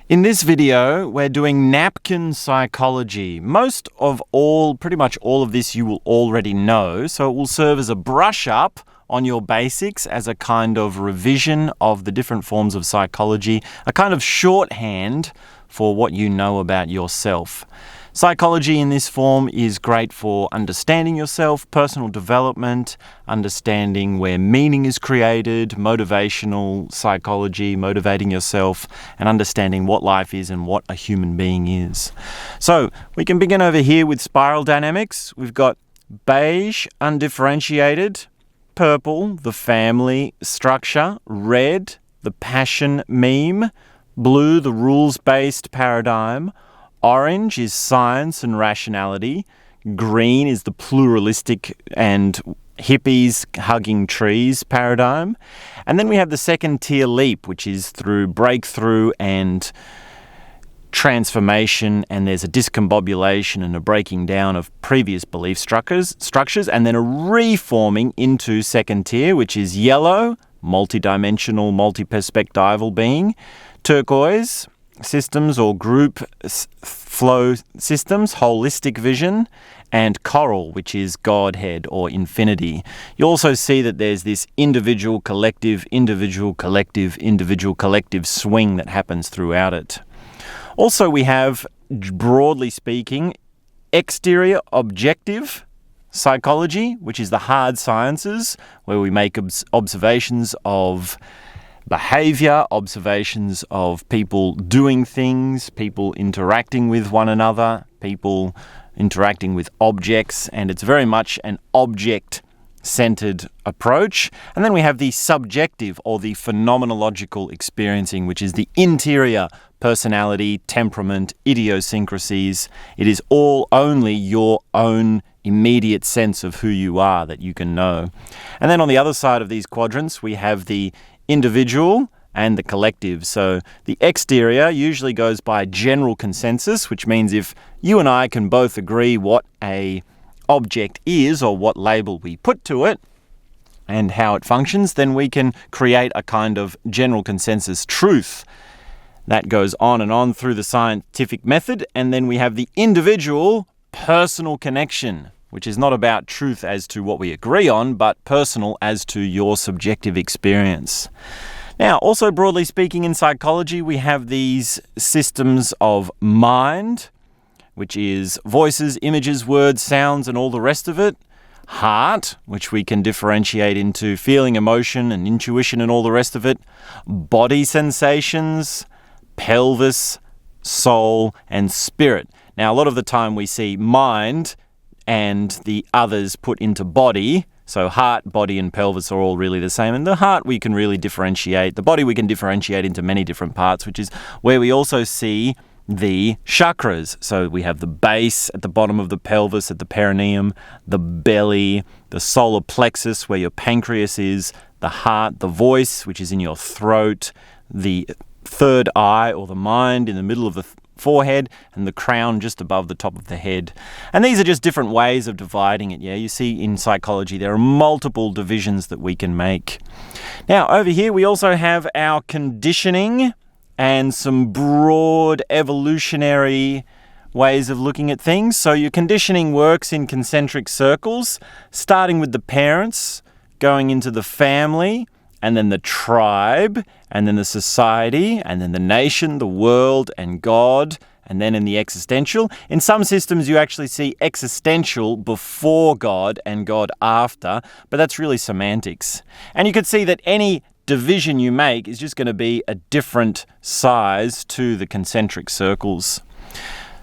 In this video, we're doing Napkin Psychology. Pretty much all of this you will already know, so it will serve as a brush up on your basics, as a kind of revision of the different forms of psychology, a kind of shorthand for what you know about yourself. Psychology in this form is great for understanding yourself, personal development, understanding where meaning is created, motivational psychology, motivating yourself, and understanding what life is and what a human being is. So we can begin over here with spiral dynamics. We've got beige, undifferentiated, purple, the family structure, red, the passion meme, blue, the rules-based paradigm, orange is science and rationality. Green is the pluralistic and hippies hugging trees paradigm. And then we have the second tier leap, which is through breakthrough and transformation, and there's a discombobulation and a breaking down of previous belief structures, and then a reforming into second tier, which is yellow, multidimensional, multi-perspectival being, turquoise, systems or group flow systems, holistic vision, and coral, which is Godhead or infinity. You also see that there's this individual, collective swing that happens throughout it. Also, we have, broadly speaking, exterior objective psychology, which is the hard sciences, where we make observations of behavior, observations of people doing things, people interacting with one another, people interacting with objects, and it's very much an object-centered approach. And then we have the subjective or the phenomenological experiencing, which is the interior personality, temperament, idiosyncrasies. It is all only your own immediate sense of who you are that you can know. And then on the other side of these quadrants, we have the individual and the collective. So the exterior usually goes by general consensus, which means if you and I can both agree what a object is or what label we put to it and how it functions, then we can create a kind of general consensus truth that goes on and on through the scientific method. And then we have the individual personal connection, which is not about truth as to what we agree on, but personal as to your subjective experience. Now, also broadly speaking in psychology, we have these systems of mind, which is voices, images, words, sounds, and all the rest of it. Heart, which we can differentiate into feeling, emotion, and intuition, and all the rest of it. Body sensations, pelvis, soul, and spirit. Now, a lot of the time we see mind and the others put into body. So heart, body, and pelvis are all really the same. And the heart we can really differentiate. The body we can differentiate into many different parts, which is where we also see the chakras. So we have the base at the bottom of the pelvis, at the perineum, the belly, the solar plexus, where your pancreas is, the heart, the voice, which is in your throat, the third eye or the mind in the middle of the forehead, and the crown just above the top of the head. And these are just different ways of dividing it, yeah? You see in psychology there are multiple divisions that we can make. Now, over here we also have our conditioning and some broad evolutionary ways of looking at things. So your conditioning works in concentric circles, starting with the parents, going into the family, and then the tribe, and then the society, and then the nation, the world, and God, and then in the existential. In some systems, you actually see existential before God and God after, but that's really semantics. And you could see that any division you make is just going to be a different size to the concentric circles.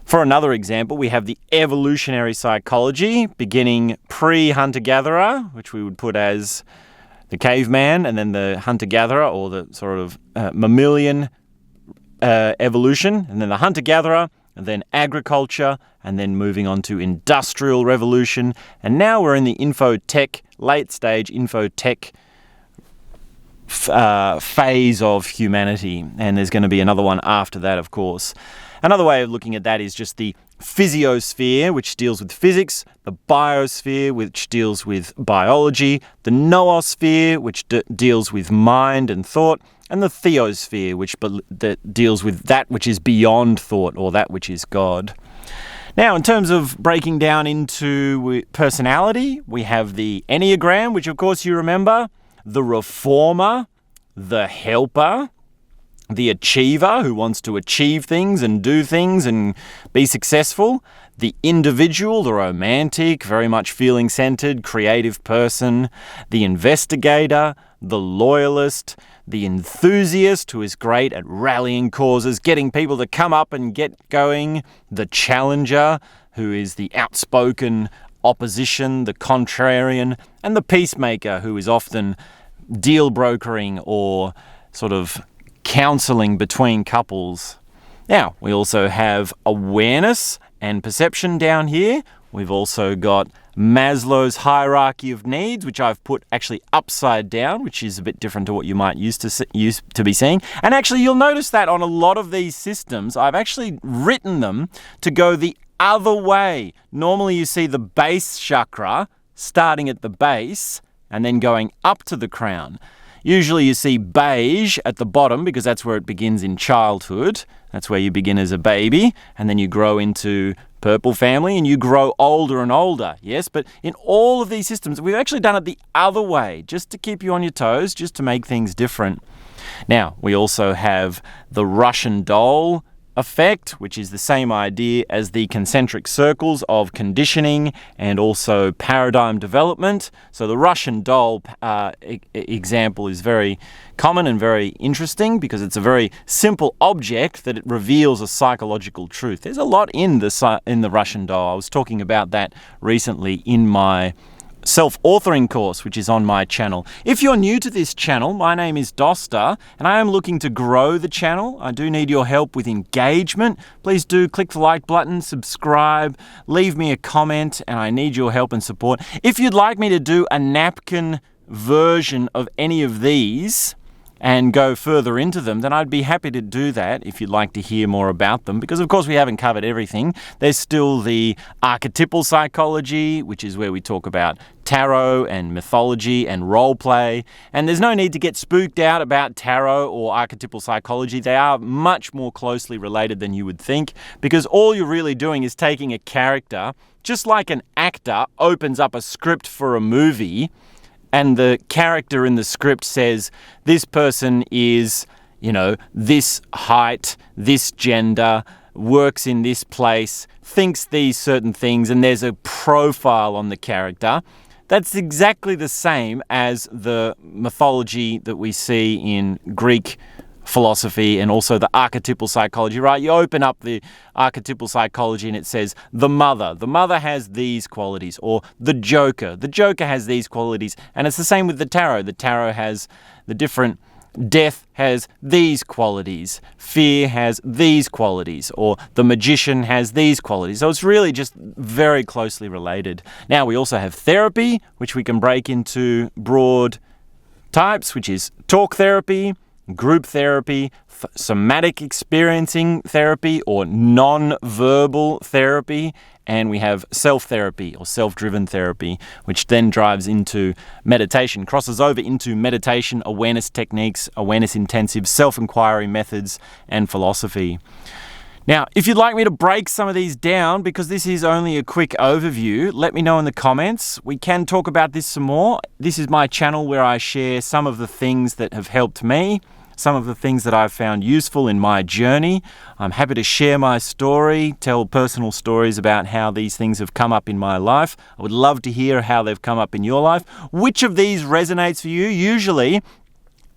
For another example, we have the evolutionary psychology, beginning pre-hunter-gatherer, which we would put as the caveman, and then the hunter-gatherer, or the sort of mammalian evolution, and then the hunter-gatherer, and then agriculture, and then moving on to industrial revolution. And now we're in the infotech, late-stage infotech phase of humanity, and there's going to be another one after that, of course. Another way of looking at that is just the physiosphere, which deals with physics, the biosphere, which deals with biology, the noosphere, which deals with mind and thought, and the theosphere, that deals with that which is beyond thought, or that which is God. Now, in terms of breaking down into personality, we have the Enneagram, which of course you remember, the reformer, the helper, the achiever, who wants to achieve things and do things and be successful, the individual, the romantic, very much feeling-centered, creative person, the investigator, the loyalist, the enthusiast, who is great at rallying causes, getting people to come up and get going, the challenger, who is the outspoken opposition, the contrarian, and the peacemaker, who is often deal brokering or sort of counseling between couples. Now, we also have awareness and perception down here. We've also got Maslow's hierarchy of needs, which I've put actually upside down, which is a bit different to what you might used to be seeing. And actually, you'll notice that on a lot of these systems, I've actually written them to go the other way. Normally, you see the base chakra starting at the base and then going up to the crown. Usually you see beige at the bottom because that's where it begins in childhood. That's where you begin as a baby, and then you grow into purple family and you grow older and older. Yes, but in all of these systems, we've actually done it the other way, just to keep you on your toes, just to make things different. Now, we also have the Russian doll effect, which is the same idea as the concentric circles of conditioning and also paradigm development. So the Russian doll example is very common and very interesting because it's a very simple object that it reveals a psychological truth. There's a lot in the Russian doll. I was talking about that recently in my self-authoring course, which is on my channel. If you're new to this channel, my name is Doster, and I am looking to grow the channel. I do need your help with engagement. Please do click the like button, subscribe, leave me a comment, and I need your help and support. If you'd like me to do a napkin version of any of these and go further into them, then I'd be happy to do that if you'd like to hear more about them, because of course we haven't covered everything. There's still the archetypal psychology, which is where we talk about tarot and mythology and role play, and there's no need to get spooked out about tarot or archetypal psychology. They are much more closely related than you would think, because all you're really doing is taking a character, just like an actor opens up a script for a movie, and the character in the script says, this person is, this height, this gender, works in this place, thinks these certain things, and there's a profile on the character. That's exactly the same as the mythology that we see in Greek philosophy and also the archetypal psychology, right? You open up the archetypal psychology and it says the mother has these qualities, or the joker has these qualities, and it's the same with the tarot has the different, death has these qualities, fear has these qualities, or the magician has these qualities. So it's really just very closely related. Now, we also have therapy, which we can break into broad types, which is talk therapy, group therapy, somatic experiencing therapy, or non-verbal therapy, and we have self-therapy or self-driven therapy, which then drives into meditation, crosses over into meditation, awareness techniques, awareness intensive, self-inquiry methods, and philosophy. Now, if you'd like me to break some of these down, because this is only a quick overview, let me know in the comments. We can talk about this some more. This is my channel where I share some of the things that have helped me, some of the things that I've found useful in my journey. I'm happy to share my story, tell personal stories about how these things have come up in my life. I would love to hear how they've come up in your life. Which of these resonates for you? Usually,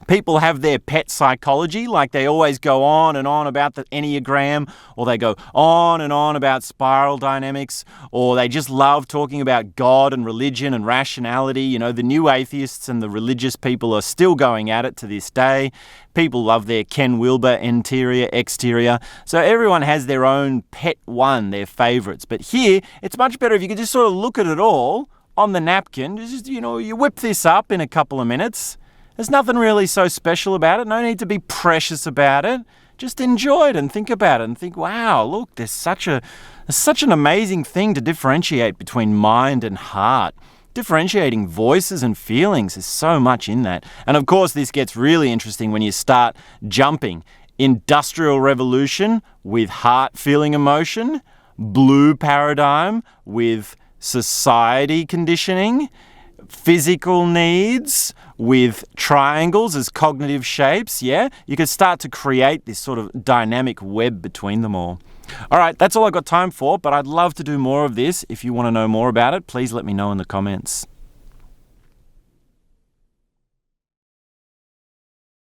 people have their pet psychology, like they always go on and on about the Enneagram, or they go on and on about spiral dynamics, or they just love talking about God and religion and rationality. The new atheists and the religious people are still going at it to this day. People love their Ken Wilber interior, exterior. So everyone has their own pet one, their favorites. But here, it's much better if you could just sort of look at it all on the napkin. Just, you whip this up in a couple of minutes. There's nothing really so special about it. No need to be precious about it. Just enjoy it and think about it and think, wow, look, there's such an amazing thing to differentiate between mind and heart. differentiating voices and feelings. There's so much in that. And of course, this gets really interesting when you start jumping. Industrial revolution with heart feeling emotion, blue paradigm with society conditioning, physical needs with triangles as cognitive shapes, yeah? You could start to create this sort of dynamic web between them all. All right, that's all I've got time for, but I'd love to do more of this. If you want to know more about it, please let me know in the comments.